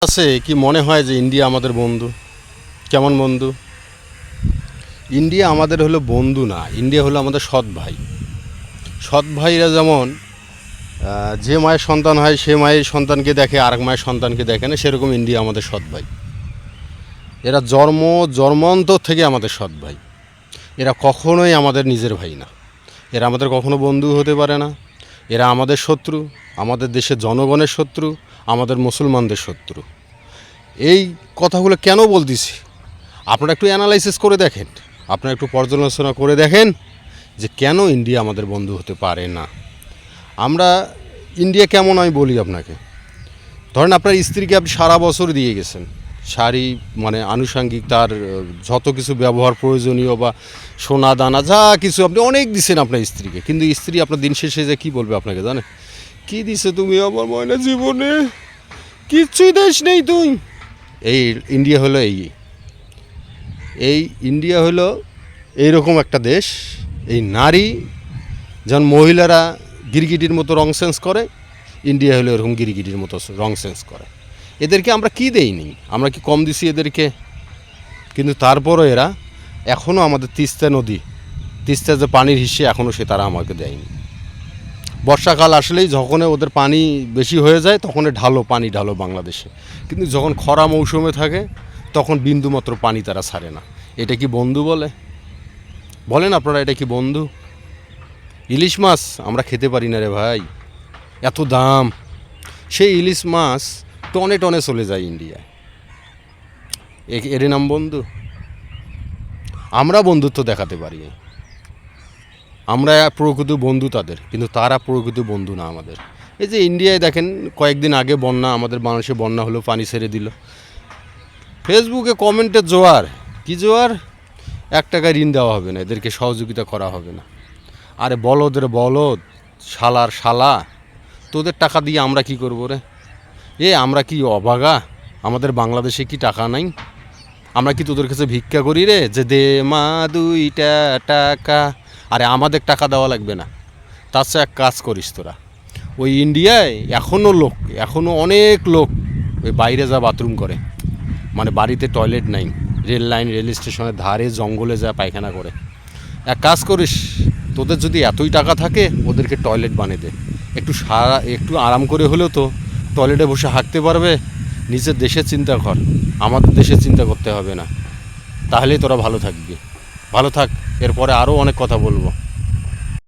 আছে কি মনে হয় যে ইন্ডিয়া আমাদের বন্ধু? কেমন বন্ধু? ইন্ডিয়া আমাদের হলো বন্ধু না, ইন্ডিয়া হলো আমাদের সৎ ভাই। সৎ ভাইরা যেমন যে মায়ের সন্তান হয় সে মায়ের সন্তানকে দেখে, আরেক মায়ের সন্তানকে দেখে না, সেরকম ইন্ডিয়া আমাদের সৎ ভাই। এরা জন্মান্তর থেকে আমাদের সৎ ভাই। এরা কখনোই আমাদের নিজের ভাই না। এরা আমাদের কখনো বন্ধু হতে পারে না। এরা আমাদের শত্রু, আমাদের দেশের জনগণের শত্রু, আমাদের মুসলমানদের শত্রু। এই কথাগুলো কেন বলতেছি আপনারা একটু অ্যানালাইসিস করে দেখেন, আপনারা একটু পর্যালোচনা করে দেখেন যে কেন ইন্ডিয়া আমাদের বন্ধু হতে পারে না। আমরা ইন্ডিয়া কেমন আমি বলি আপনাকে। ধরেন আপনার স্ত্রীকে আপনি সারা বছর দিয়ে গেছেন, শাড়ি মানে আনুষঙ্গিক তার যত কিছু ব্যবহার প্রয়োজনীয় বা সোনা দানা যা কিছু আপনি অনেক দিচ্ছেন আপনার স্ত্রীকে, কিন্তু স্ত্রী আপনার দিন শেষে যে কী বলবে আপনাকে জানেন? কী দিছে তুমি আমার ময়না জীবনে? কিচ্ছুই দেশ নেই তুই। এই ইন্ডিয়া হলো এই ইন্ডিয়া হলো এইরকম একটা দেশ। এই নারী যেমন মহিলারা গিরগিটির মতো রং সেন্স করে, ইন্ডিয়া হলো এরকম গিরগিটির মতো রং সেন্স করে। এদেরকে আমরা কি দেইনি? আমরা কি কম দিছি এদেরকে? কিন্তু তারপরও এরা এখনও আমাদের তিস্তা যে পানির হিসে এখনও সে তারা আমাকে দেয়নি। বর্ষাকাল আসলেই যখন ওদের পানি বেশি হয়ে যায় তখন পানি ঢালো বাংলাদেশে, কিন্তু যখন খরা মৌসুমে থাকে তখন বিন্দুমাত্র পানি তারা ছাড়ে না। এটা কি বন্ধু বলেন আপনারা? এটা কি বন্ধু? ইলিশ মাছ আমরা খেতে পারি না রে ভাই, এত দাম। সেই ইলিশ মাছ টনে টনে চলে যায় ইন্ডিয়ায়। এর নাম বন্ধু? আমরা বন্ধুত্ব দেখাতে পারি, আমরা প্রকৃত বন্ধু তাদের, কিন্তু তারা প্রকৃত বন্ধু না আমাদের। এই যে ইন্ডিয়ায় দেখেন কয়েকদিন আগে বন্যা, আমাদের বাংলাদেশে বন্যা হলো, পানি ছেড়ে দিল। ফেসবুকে কমেন্টের জোয়ার, কি জোয়ার! 1 টাকা ঋণ দেওয়া হবে না, এদেরকে সহযোগিতা করা হবে না। আরে বলদের বলদ, শালার শালা, তোদের টাকা দিয়ে আমরা কি করবো রে? আমরা কি অভাগা? আমাদের বাংলাদেশে কি টাকা নাই? আমরা কি তোদের কাছে ভিক্ষা করি রে যে দে মা 2টা টাকা? আরে আমাদের টাকা দেওয়া লাগবে না। তার চেয়ে এক কাজ করিস তোরা, ওই ইন্ডিয়ায় এখনও অনেক লোক ওই বাইরে যা বাথরুম করে, মানে বাড়িতে টয়লেট নাই, রেল স্টেশনের ধারে জঙ্গলে যা পায়খানা করে। এক কাজ করিস, তোদের যদি এতই টাকা থাকে ওদেরকে টয়লেট বানিয়ে দে। একটু আরাম করে হলেও তো টয়লেটে বসে হাঁটতে পারবে। নিজের দেশের চিন্তা কর, আমাদের দেশের চিন্তা করতে হবে না। তাহলেই তোরা ভালো থাকবি। ভালো থাক, এরপরে আরও অনেক কথা বলবো।